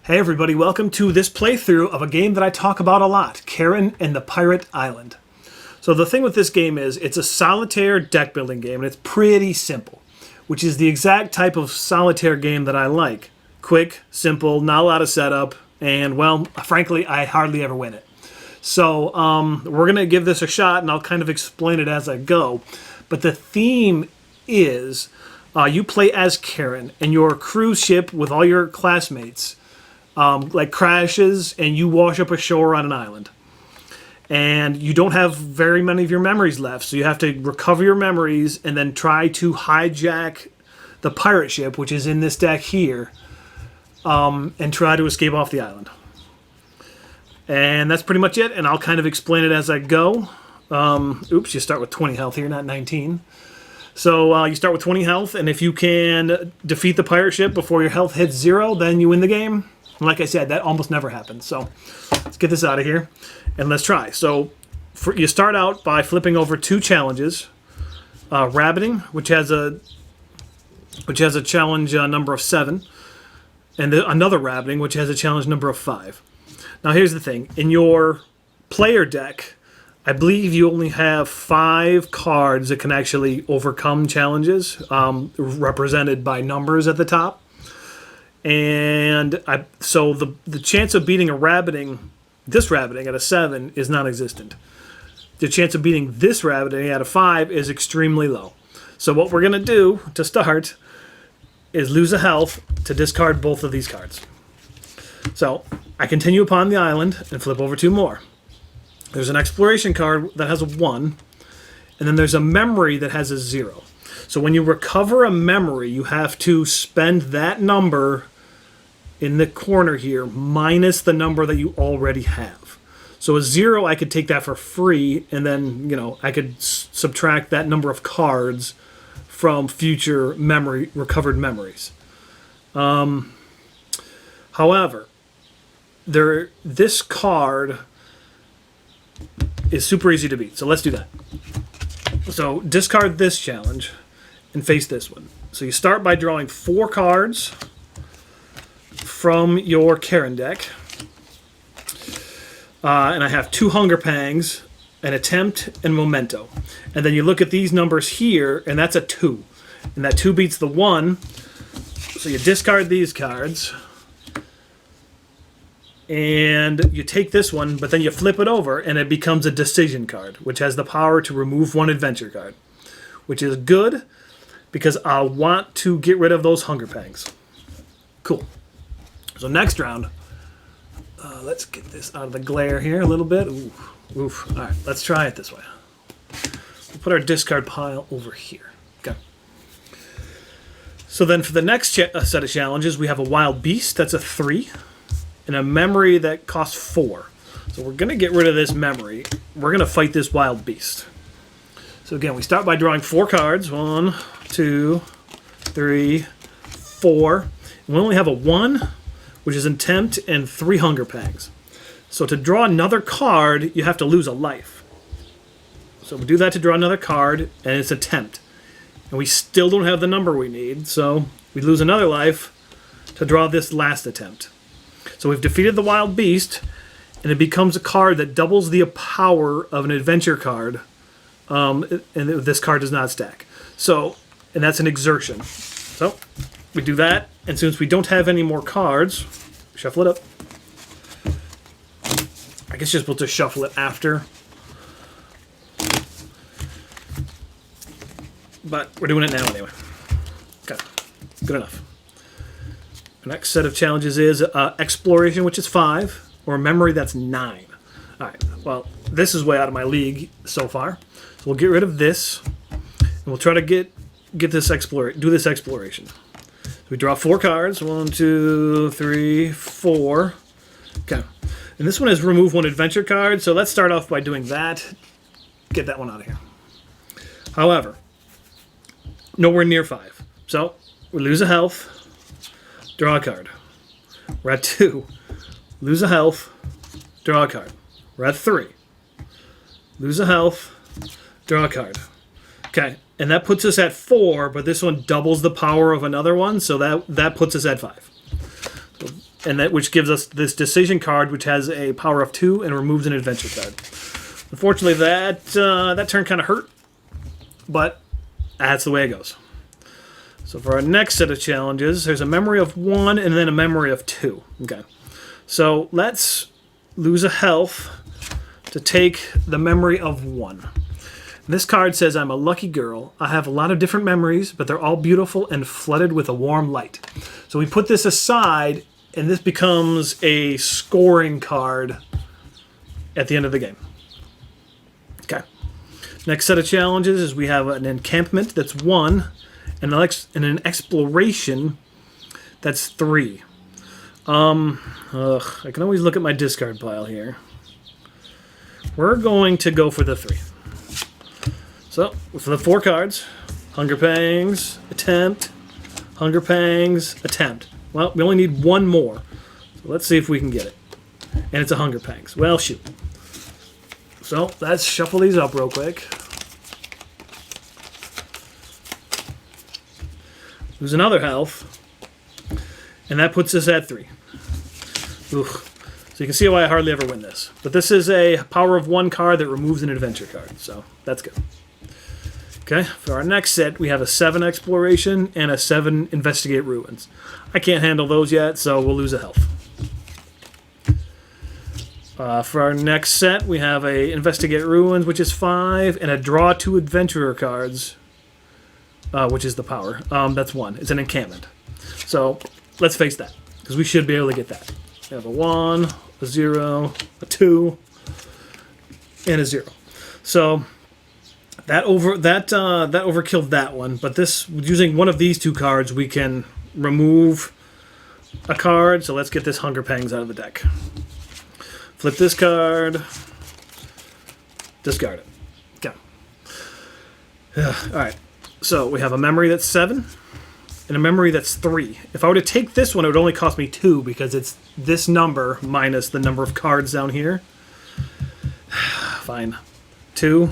Hey everybody, welcome to this playthrough of a game that I talk about a lot, Karen and the Pirate Island. So the thing with this game is, it's a solitaire deck building game, and it's pretty simple, which is the exact type of solitaire game that I like. Quick, simple, not a lot of setup, and well, frankly, I hardly ever win it. So we're going to give this a shot, and I'll kind of explain it as I go. But the theme is, you play as Karen, and your cruise ship with all your classmates crashes and you wash up ashore on an island. And you don't have very many of your memories left, so you have to recover your memories and then try to hijack the pirate ship, which is in this deck here, and try to escape off the island. And that's pretty much it, and I'll kind of explain it as I go. Oops, you start with 20 health here, not 19. So you start with 20 health, and if you can defeat the pirate ship before your health hits 0, then you win the game. And like I said, that almost never happens. So let's get this out of here and let's try. So you start out by flipping over 2 challenges. Rabbiting, which has a challenge number of 7, and another rabbiting, which has a challenge number of 5. Now here's the thing. In your player deck, I believe you only have 5 cards that can actually overcome challenges, represented by numbers at the top. And so the chance of beating this rabbiting at a 7 is non-existent. The chance of beating this rabbiting at a 5 is extremely low. So what we're going to do to start is lose a health to discard both of these cards. So I continue upon the island and flip over 2 more. There's an exploration card that has a 1, and then there's a memory that has a 0. So when you recover a memory, you have to spend that number in the corner here minus the number that you already have. So a 0, I could take that for free, and then, I could subtract that number of cards from future recovered memories. However, this card is super easy to beat, so let's do that. So discard this challenge and face this one. So you start by drawing 4 cards from your Karen deck. And I have 2 Hunger Pangs, an Attempt, and Memento. And then you look at these numbers here, and that's a 2. And that 2 beats the 1. So you discard these cards. And you take this one, but then you flip it over, and it becomes a Decision card, which has the power to remove 1 Adventure card. Which is good, because I want to get rid of those Hunger Pangs. Cool. So next round, let's get this out of the glare here a little bit. Ooh, oof. All right, let's try it this way. We'll put our discard pile over here. Okay. So then for the next set of challenges, we have a Wild Beast. That's a 3. And a memory that costs 4. So we're going to get rid of this memory. We're going to fight this Wild Beast. So again, we start by drawing 4 cards. 1, 2, 3, 4. And we only have a 1, which is Attempt, and 3 Hunger Pangs. So to draw another card, you have to lose a life. So we do that to draw another card, and it's Attempt. And we still don't have the number we need, so we lose another life to draw this last attempt. So we've defeated the Wild Beast, and it becomes a card that doubles the power of an Adventure card, and this card does not stack. So, and that's an Exertion. So we do that, and since we don't have any more cards, shuffle it up. I guess you're supposed to shuffle it after. But we're doing it now anyway. Okay, good enough. The next set of challenges is Exploration, which is 5, or Memory, that's 9. All right, well, this is way out of my league so far. So we'll get rid of this, and we'll try to do this exploration. We draw 4 cards. 1, 2, 3, 4. Okay. And this one has remove 1 Adventure card, so let's start off by doing that. Get that one out of here. However, nowhere near 5. So we lose a health. Draw a card. We're at 2. Lose a health. Draw a card. We're at 3. Lose a health. Draw a card. Okay. And that puts us at 4, but this one doubles the power of another one, so that puts us at 5. So and that which gives us this decision card, which has a power of 2 and removes an adventure card. Unfortunately, that turn kind of hurt, but that's the way it goes. So for our next set of challenges, there's a memory of 1 and then a memory of 2. Okay, so let's lose a health to take the memory of 1. This card says, I'm a lucky girl. I have a lot of different memories, but they're all beautiful and flooded with a warm light. So we put this aside, and this becomes a scoring card at the end of the game. Okay. Next set of challenges is we have an encampment that's 1, and an exploration that's 3. I can always look at my discard pile here. We're going to go for the 3. So, for the 4 cards, Hunger Pangs, Attempt, Hunger Pangs, Attempt. Well, we only need 1 more. So let's see if we can get it. And it's a Hunger Pangs. Well, shoot. So, let's shuffle these up real quick. Lose another health. And that puts us at 3. Oof. So you can see why I hardly ever win this. But this is a power of 1 card that removes an adventure card. So, that's good. Okay, for our next set, we have a 7 Exploration and a 7 Investigate Ruins. I can't handle those yet, so we'll lose a health. For our next set, we have a Investigate Ruins, which is 5, and a Draw 2 Adventurer cards, which is the power. That's 1. It's an encampment. So, let's face that, because we should be able to get that. We have a 1, a 0, a 2, and a 0. So, that overkilled that one, but this, using one of these 2 cards, we can remove a card. So let's get this Hunger Pangs out of the deck. Flip this card. Discard it. Okay. Alright, so we have a memory that's 7 and a memory that's 3. If I were to take this one, it would only cost me 2 because it's this number minus the number of cards down here. Fine. 2.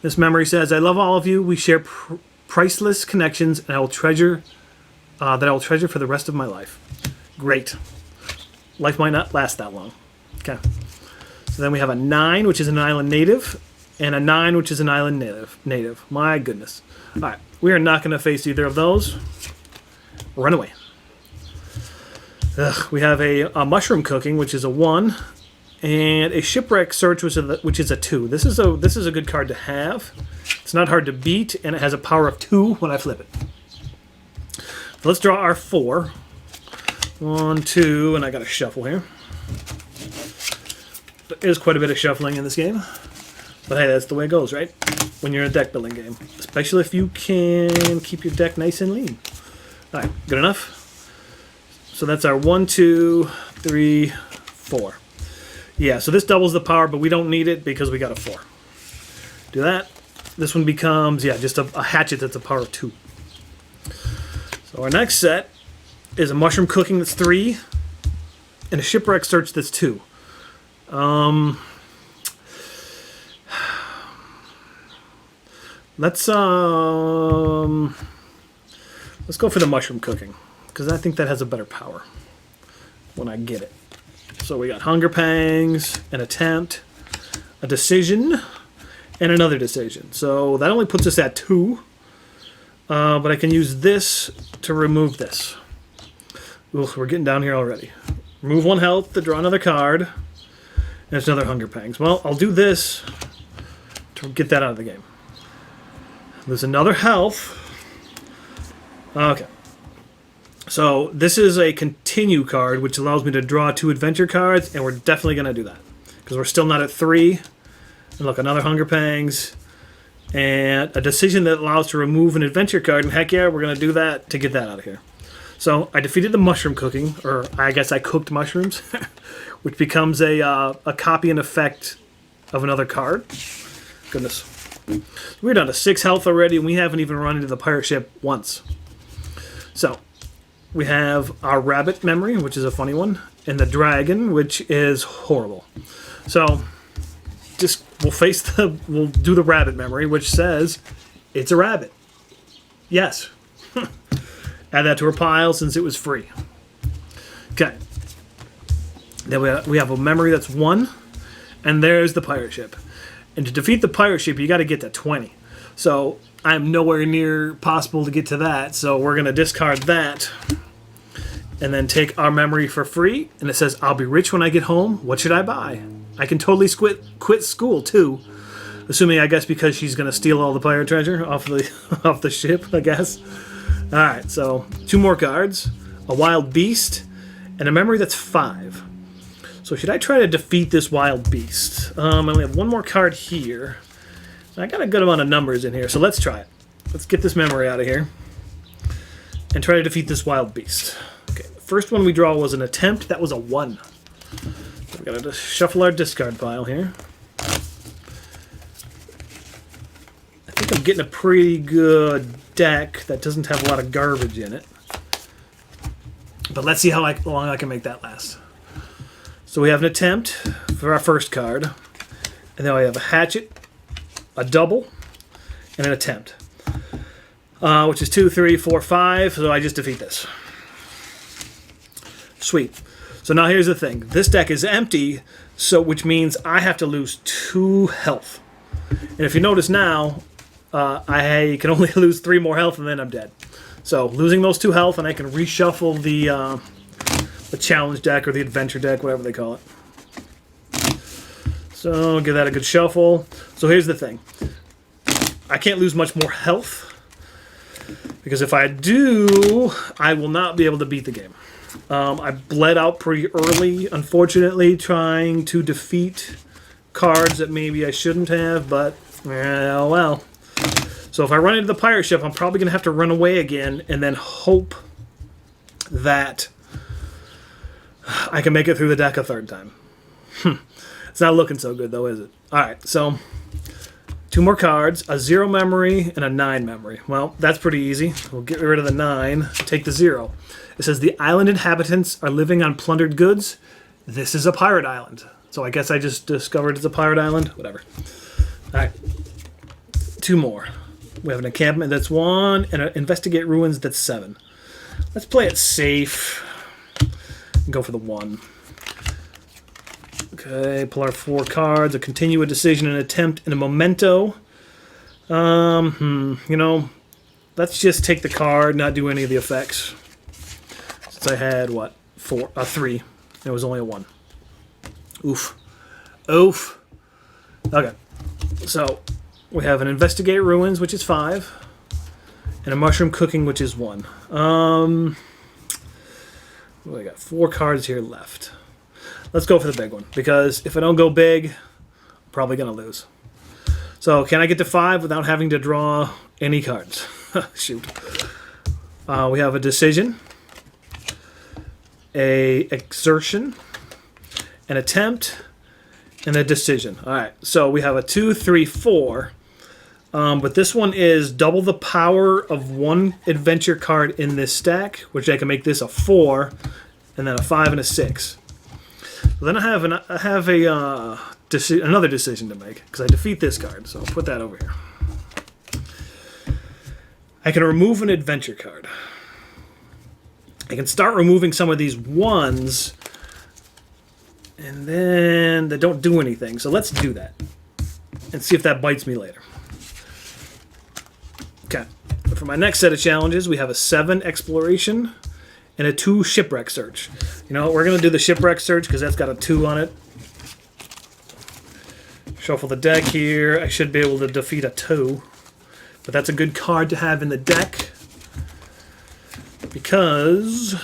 This memory says, I love all of you. We share priceless connections, and I will treasure for the rest of my life. Great. Life might not last that long. Okay. So then we have a 9, which is an island native, and a 9, which is an island native. My goodness. All right. We are not going to face either of those. Run away. We have a mushroom cooking, which is a 1. And a Shipwreck Search, which is a 2. This is a good card to have. It's not hard to beat, and it has a power of 2 when I flip it. So let's draw our 4. 1, 2, and I got to shuffle here. There is quite a bit of shuffling in this game. But hey, that's the way it goes, right? When you're in a deck building game. Especially if you can keep your deck nice and lean. Alright, good enough? So that's our 1, 2, 3, 4. Yeah, so this doubles the power, but we don't need it because we got a 4. Do that. This one becomes, just a hatchet that's a power of 2. So our next set is a mushroom cooking that's 3, and a Shipwreck Search that's 2. Let's go for the mushroom cooking, because I think that has a better power when I get it. So we got Hunger Pangs, an Attempt, a Decision, and another Decision. So that only puts us at 2. But I can use this to remove this. Ooh, we're getting down here already. Remove 1 health to draw another card. And it's another Hunger Pangs. Well, I'll do this to get that out of the game. There's another health. Okay. So this is a continue card, which allows me to draw 2 adventure cards, and we're definitely going to do that. Because we're still not at 3. And look, another Hunger Pangs. And a decision that allows to remove an adventure card, and heck yeah, we're going to do that to get that out of here. So I defeated the mushroom cooking, or I guess I cooked mushrooms, which becomes a copy and effect of another card. Goodness. We're down to 6 health already, and we haven't even run into the pirate ship once. So we have our rabbit memory, which is a funny one, and the dragon, which is horrible. So we'll do the rabbit memory, which says it's a rabbit. Yes. Add that to our pile since it was free. Okay. Then we have a memory that's 1, and there's the pirate ship. And to defeat the pirate ship, you got to get to 20. So I'm nowhere near possible to get to that, so we're going to discard that. And then take our memory for free. And it says, I'll be rich when I get home. What should I buy? I can totally quit school, too. Assuming, I guess, because she's going to steal all the pirate treasure off the off the ship, I guess. Alright, so 2 more cards. A wild beast. And a memory that's 5. So should I try to defeat this wild beast? I only have 1 more card here. I got a good amount of numbers in here, so let's try it. Let's get this memory out of here. And try to defeat this wild beast. Okay, the first one we draw was an attempt. That was a 1. We've got to shuffle our discard pile here. I think I'm getting a pretty good deck that doesn't have a lot of garbage in it. But let's see how long I can make that last. So we have an attempt for our first card. And then we have a hatchet, a double, and an attempt. Which is 2, 3, 4, 5. So I just defeat this. Sweet. So now here's the thing. This deck is empty, which means I have to lose 2 health. And if you notice now, I can only lose 3 more health and then I'm dead. So losing those 2 health, and I can reshuffle the challenge deck or the adventure deck, whatever they call it. So give that a good shuffle. So here's the thing. I can't lose much more health, because if I do, I will not be able to beat the game. I bled out pretty early, unfortunately, trying to defeat cards that maybe I shouldn't have, but well. So if I run into the pirate ship, I'm probably going to have to run away again and then hope that I can make it through the deck a 3rd time. It's not looking so good, though, is it? Alright, so 2 more cards, a 0 memory and a 9 memory. Well, that's pretty easy. We'll get rid of the 9, take the 0. It says the island inhabitants are living on plundered goods. This is a pirate island. So I guess I just discovered it's a pirate island. Whatever. Alright. 2 more. We have an encampment that's 1 and an investigate ruins that's 7. Let's play it safe. And go for the 1. Okay, pull our 4 cards. A continue, a decision, an attempt, and a memento. You know, let's just take the card, not do any of the effects. Since I had, what, 3. It was only a 1. Oof. Oof. Okay. So, we have an investigate ruins, which is 5. And a mushroom cooking, which is 1. I got 4 cards here left. Let's go for the big one, because if I don't go big, I'm probably going to lose. So, can I get to 5 without having to draw any cards? Shoot. We have a decision, a exertion, an attempt, and a decision. Alright, so we have a 2, 3, 4. But this one is double the power of 1 adventure card in this stack, which I can make this a 4, and then a 5 and a 6. So then I have another decision to make, because I defeat this card, so I'll put that over here. I can remove an adventure card. I can start removing some of these 1s, and then they don't do anything. So let's do that, and see if that bites me later. Okay, for my next set of challenges, we have a 7 exploration and a 2 shipwreck search. You know, we're going to do the shipwreck search because that's got a 2 on it. Shuffle the deck here. I should be able to defeat a 2. But that's a good card to have in the deck because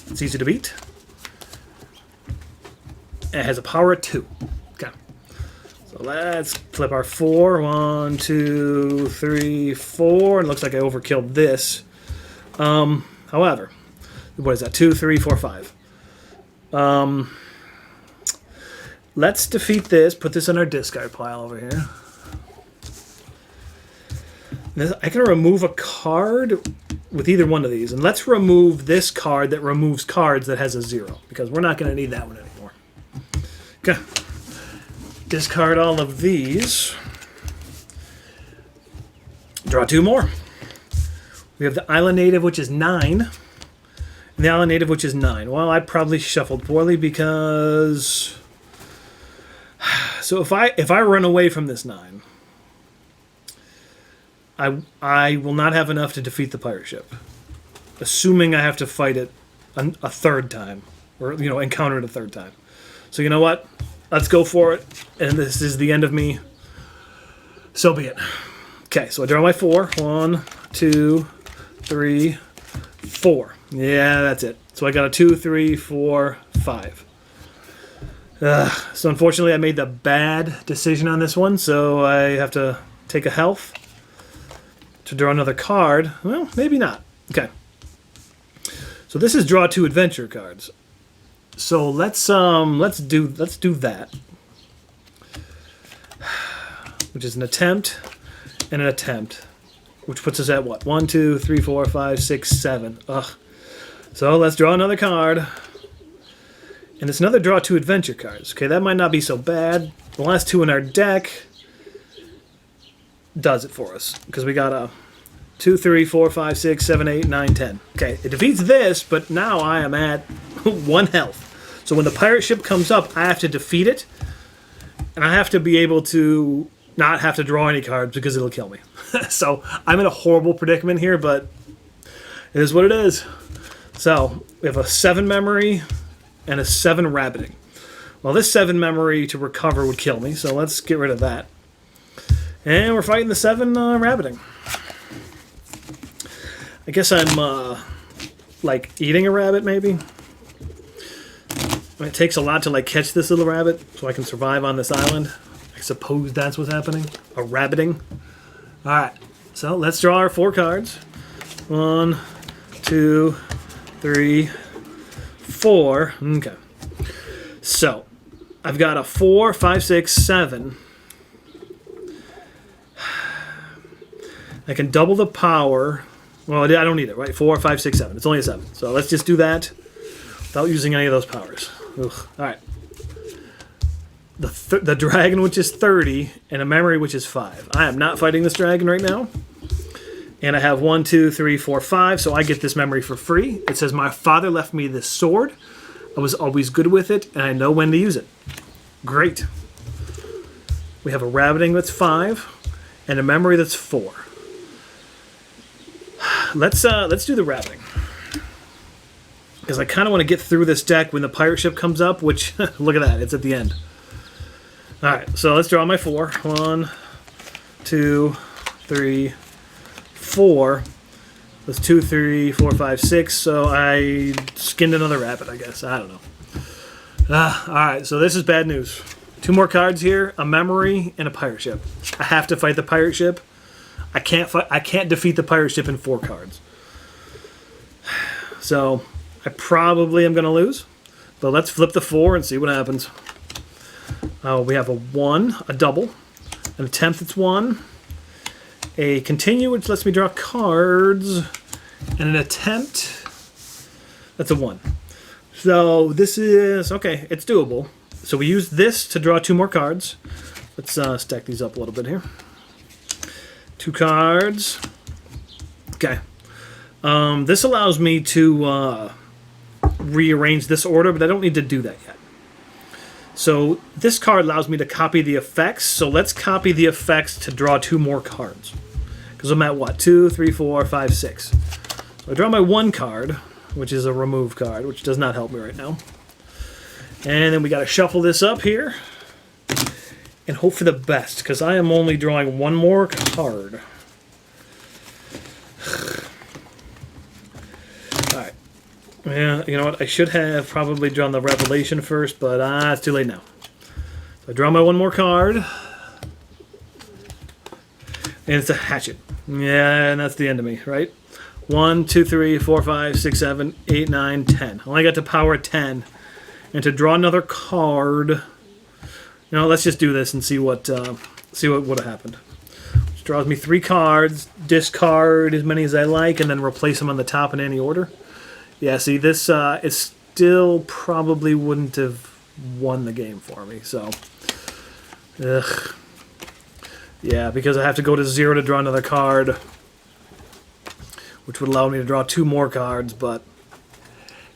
it's easy to beat. It has a power of 2. Okay. So let's flip our 4. 1, 2, 3, 4. And it looks like I overkilled this. However, what is that? 2, 3, 4, 5. Let's defeat this. Put this in our discard pile over here. I can remove a card with either one of these. And let's remove this card that removes cards that has a 0. Because we're not going to need that one anymore. Okay. Discard all of these. Draw 2 more. We have the Island Native, which is 9. And And the island native, which is 9. Well, I probably shuffled poorly because... So if I run away from this 9, I will not have enough to defeat the pirate ship. Assuming I have to fight it a third time. Or, encounter it a third time. So you know what? Let's go for it. And this is the end of me. So be it. Okay, so I draw my 4. 1, 2, 3, 4. Yeah, that's it. So I got a 2, 3, 4, 5. So unfortunately I made the bad decision on this one, so I have to take a health to draw another card. Well, maybe not. Okay. So this is draw 2 adventure cards. So let's do that. Which is an attempt and an attempt. Which puts us at what? 1, 2, 3, 4, 5, 6, 7. Ugh. So let's draw another card. And it's another draw 2 adventure cards. Okay, that might not be so bad. The last 2 in our deck does it for us. Because we got a 2, 3, 4, 5, 6, 7, 8, 9, 10. Okay, it defeats this, but now I am at 1 health. So when the pirate ship comes up, I have to defeat it. And I have to be able to not have to draw any cards because it'll kill me. So I'm in a horrible predicament here, but it is what it is. So we have a 7 memory and a 7 rabbiting. Well, this 7 memory to recover would kill me, so let's get rid of that. And we're fighting the 7 rabbiting. I guess I'm like eating a rabbit, maybe. It takes a lot to like catch this little rabbit so I can survive on this island. I suppose that's what's happening. A rabbiting. Alright, so let's draw our 4 cards. 1, 2, 3, 4. Okay. So, I've got a 4, 5, 6, 7. I can double the power. Well, I don't need it, right? 4, 5, 6, 7. It's only a 7. So let's just do that without using any of those powers. Ugh. Alright. The dragon, which is 30, and a memory, which is 5. I am not fighting this dragon right now. And I have 1, 2, 3, 4, 5, so I get this memory for free. It says, my father left me this sword. I was always good with it, and I know when to use it. Great. We have a rabbiting that's 5, and a memory that's 4. Let's do the rabbiting. Because I kind of want to get through this deck when the pirate ship comes up, which, look at that, it's at the end. Alright, so let's draw my 4. 1, 2, 3, 4. That's 2, 3, 4, 5, 6. So I skinned another rabbit, I guess. I don't know. Alright, so this is bad news. 2 more cards here, a memory and a pirate ship. I have to fight the pirate ship. I can't defeat the pirate ship in 4 cards. So I probably am going to lose. But let's flip the 4 and see what happens. We have a 1, a double, an attempt that's 1, a continue, which lets me draw cards, and an attempt that's a 1. So this is, okay, it's doable. So we use this to draw 2 more cards. Let's stack these up a little bit here. 2 cards. Okay. This allows me to rearrange this order, but I don't need to do that yet. So this card allows me to copy the effects. So let's copy the effects to draw 2 more cards. Because I'm at what? 2, 3, 4, 5, 6. So I draw my 1 card, which is a remove card, which does not help me right now. And then we got to shuffle this up here. And hope for the best, because I am only drawing 1 more card. Alright. Yeah, you know what? I should have probably drawn the Revelation first, but it's too late now. So I draw my 1 more card. And it's a hatchet. Yeah, and that's the end of me, right? 1, 2, 3, 4, 5, 6, 7, 8, 9, 10. I only got to power 10. And to draw another card... You know, let's just do this and see what would have happened. Which draws me 3 cards, discard as many as I like, and then replace them on the top in any order. Yeah, see, this it still probably wouldn't have won the game for me. So, ugh. Yeah, because I have to go to 0 to draw another card, which would allow me to draw 2 more cards, but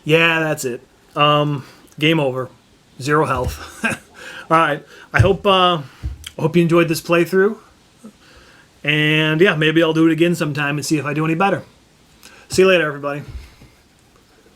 Yeah, that's it. Game over. 0 health. All right. I hope you enjoyed this playthrough. And yeah, maybe I'll do it again sometime and see if I do any better. See you later, everybody.